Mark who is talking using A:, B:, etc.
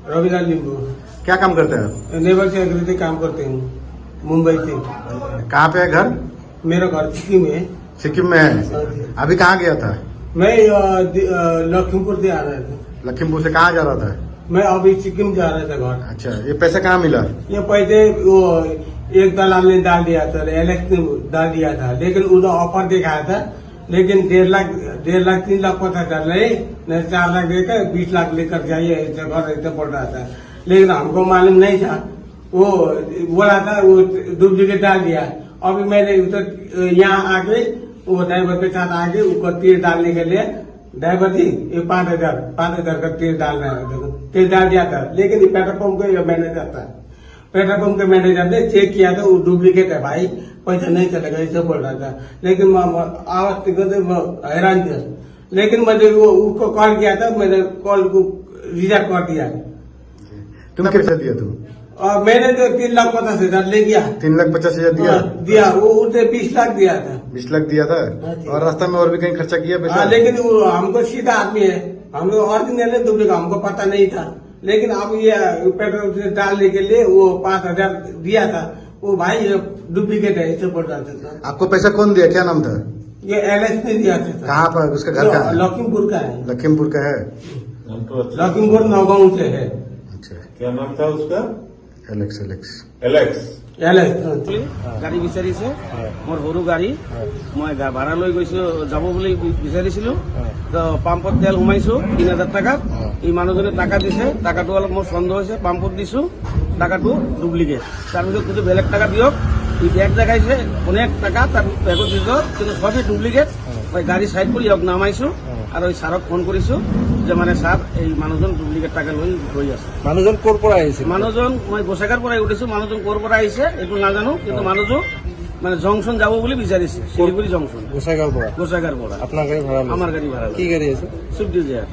A: रविलाल लिंबू।
B: क्या काम करते हैं आप?
A: लेबर से काम करते हूँ मुंबई से।
B: कहाँ पे है घर?
A: मेरा घर सिक्किम में है।
B: सिक्किम में है। अभी कहाँ गया था?
A: मैं लखीमपुर से आ रहा था।
B: लखीमपुर से कहाँ जा रहा था?
A: मैं अभी सिक्किम जा रहा था घर।
B: अच्छा, ये पैसा कहाँ मिला?
A: ये पैसे वो एक दलाल ने डाल दिया था, एलेक्स ने डाल दिया था, लेकिन उन्होंने ऑफर दिखाया था, लेकिन 1.5 लाख 3 लाख 50,000 नहीं 4 लाख देकर 20 लाख लेकर जाइए, ऐसे घर ऐसे पड़ रहा था। लेकिन हमको मालूम नहीं था, वो बोला था वो डुप्लीकेट डाल दिया। अभी मैंने उधर यहाँ आके वो ड्राइवर के साथ आके उसको तेल डालने के लिए, ड्राइवर जी ये 5,000 का तेल डालना है, देखो तेल डाल दिया था। लेकिन ये पेट्रोल पंप का मैनेजर था, पेट्रोल पंप के मैनेजर ने चेक किया था, वो डुप्लीकेट है भाई, पैसा नहीं चलेगा ऐसे बोल रहा था। लेकिन आवाज हैरान था। लेकिन मैंने वो उसको कॉल किया था, मैंने कॉल को रिजेक्ट कर दिया।
B: तुम कैसे दिया तुम?
A: और मैंने तो 3,50,000 ले गया।
B: 3,50,000
A: दिया वो उसने 20 लाख दिया था।
B: 20 लाख दिया था। और रास्ता में और भी कहीं खर्चा किया पैसा?
A: लेकिन वो हमको सीधा आदमी है, हम लोग ओरिजिनल है डुप्लीकेट हमको पता नहीं था। लेकिन अब ये पेट्रोल से डालने के लिए वो 5,000 दिया था, वो भाई ये डुप्लीकेट है ऐसे बोल रहा था।
B: आपको पैसा कौन दिया? क्या नाम था?
A: ये एलेक्स ने दिया था।
B: कहाँ पर? उसका घर कहाँ है?
A: लखीमपुर का है।
B: लखीमपुर का है।
A: लखीमपुर नौगांव से है।
B: अच्छा,
C: क्या नाम था उसका?
B: एलेक्स। एलेक्स
A: एलेक्स
D: গাড়ী বিচাৰিছে মোৰ সৰু গাড়ী, মই ভাড়া লৈ গৈছো যাব বুলি বিচাৰিছিলো। পাম্পত তেল সোমাইছো 3,000 টাকাত। এই মানুহজনে টাকা দিছে, টাকাটো অলপ মোৰ সন্দেহ হৈছে, পাম্পত দিছো টাকাটো ডুপ্লিকেট। তাৰপিছত কিন্তু বেলেগ টাকা দিয়ক, ই বেগ দেখাইছে অনেক টাকা তার বেগত দিছে, কিন্তু সবই ডুপ্লিকেট। মই গাড়ী সাইড কৰি ইয়াক নামাইছো আৰু এই ছাৰক ফোন কৰিছো যে মানে ছাৰ এই মানুহজন ডুপ্লিকেট টাকা লৈ গৈ আছে।
E: মানুহজন ক'ৰ পৰা আহিছে?
D: মানুহজন মই গোসাইগাঁৱৰ পৰা উঠিছো, মানুহজন ক'ৰ পৰা আহিছে এইটো নাজানো, কিন্তু মানুহজন মানে জংচন যাব বুলি বিচাৰিছে, শিলিগুৰি জংচন।
E: গোসাইগাঁৱৰ পৰা?
D: গোসাইগাঁৱৰ পৰা।
E: আপোনাৰ গাড়ী ভাড়া?
D: আমার গাড়ী ভাড়া।
E: কি গাড়ী আছে?
D: সুইফট ডিজায়াৰ।